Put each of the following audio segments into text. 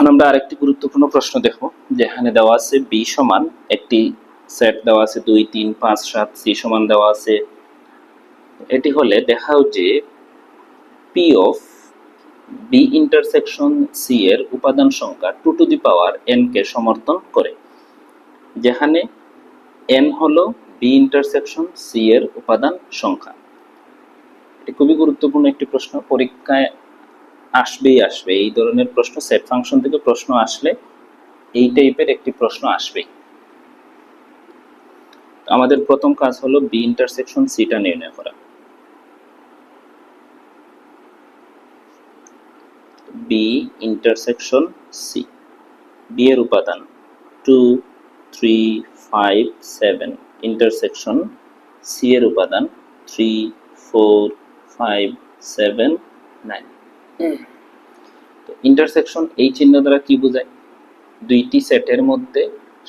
এখন আমরা আরেকটি গুরুত্বপূর্ণ প্রশ্ন দেখব, যেখানে দেওয়া আছে বি সমান একটি সেট দেওয়া আছে 2 3 5 7, সি সমান দেওয়া আছে। এটি হলে দেখাও যে P of B intersection C এর উপাদান সংখ্যা 2 টু দি পাওয়ার n কে সমর্থন করে, যেখানে n হলো বি ইন্টারসেকশন সি এর উপাদান সংখ্যা। এটি খুবই গুরুত্বপূর্ণ একটি প্রশ্ন, পরীক্ষায় আসবেই আসবে এই ধরনের প্রশ্ন। সেট ফাংশন থেকে প্রশ্ন আসলে এই টাইপের একটি প্রশ্ন আসবেই। আমাদের প্রথম কাজ হলো বি ইন্টারসেকশন সিটা নির্ণয় করা। বি ইন্টারসেকশন সি, বি এর উপাদান 2 3 5 7, ইন্টারসেকশন সি এর উপাদান 3 4 5 7 9। তো ইন্টারসেকশন এই চিহ্ন দ্বারা কি বোঝায়? দুইটি সেটের মধ্যে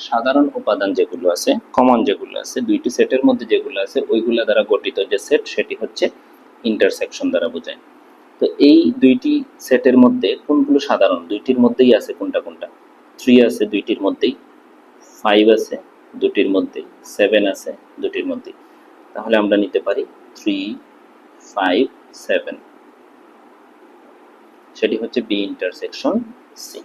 সাধারণ উপাদান যেগুলো আছে, কমন যেগুলো আছে, দুইটি সেটের মধ্যে যেগুলো আছে ওইগুলো দ্বারা গঠিত যে সেট, সেটি হচ্ছে ইন্টারসেকশন দ্বারা বোঝায়। তো এই দুইটি সেটের মধ্যে কোনগুলো সাধারণ? দুইটির মধ্যেই আছে। কোনটা কোনটা? 3 আছে দুইটির মধ্যেই, 5 আছে দুটির মধ্যেই, 7 আছে দুটির মধ্যেই। তাহলে আমরা নিতে পারি 3 5 7, সেটি হচ্ছে বি ইন্টারসেকশন সি।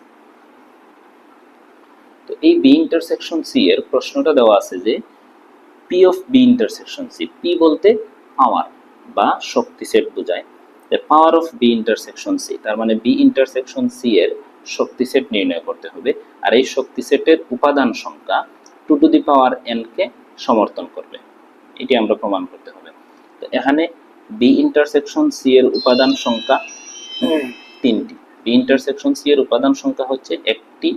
তো এই বি ইন্টারসেকশন সি এর প্রশ্নটা দেওয়া আছে যে P of B intersection C, P বলতে পাওয়ার বা শক্তি সেট বোঝায়। Power of B intersection C, তার মানে বি ইন্টারসেকশন সি এর শক্তি সেট নির্ণয় করতে হবে, আর এই শক্তি সেটের উপাদান সংখ্যা 2 টু দি পাওয়ার n কে সমর্থন করবে। এটি আমরা প্রমাণ করতে হবে। তো এখানে বি ইন্টারসেকশন সি এর উপাদান সংখ্যা তিনটি। বি ইন্টারসেকশন সি এর উপাদান সংখ্যা হচ্ছে একটি,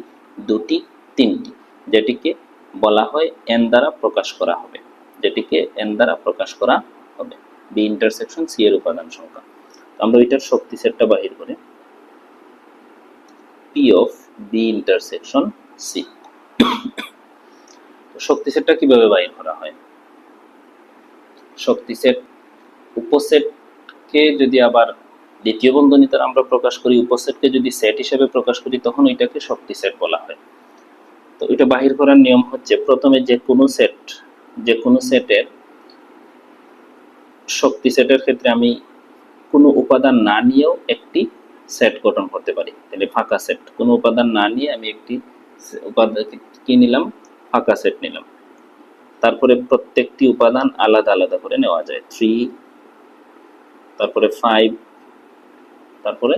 দুটি, তিনটি, যেটিকে বলা হয় n দ্বারা প্রকাশ করা হবে, যেটিকে n দ্বারা প্রকাশ করা হবে বি ইন্টারসেকশন সি এর উপাদান সংখ্যা। আমরা এটার শক্তি সেটটা বাহির করে P of B intersection C. শক্তি সেটটা কিভাবে বাহির করা হয়? শক্তি সেট উপসেটকে যদি আবার দ্বিতীয় বন্ধনী দ্বারা আমরা প্রকাশ করি, উপসেটকে যদি সেট হিসেবে প্রকাশ করি, তখন ওইটাকে শক্তি সেট বলা হয়। তো এটা বাহির করার নিয়ম হচ্ছে, প্রথমে যে কোনো সেটের শক্তি সেটের ক্ষেত্রে আমি কোনো উপাদান না নিয়েও একটি সেট গঠন করতে পারি। তাহলে ফাঁকা সেট, কোনো উপাদান না নিয়ে আমি একটি উপাদান কি নিলাম? ফাঁকা সেট নিলাম। তারপরে প্রত্যেকটি উপাদান আলাদা আলাদা করে নেওয়া যায়, 3, তারপরে 5, তারপরে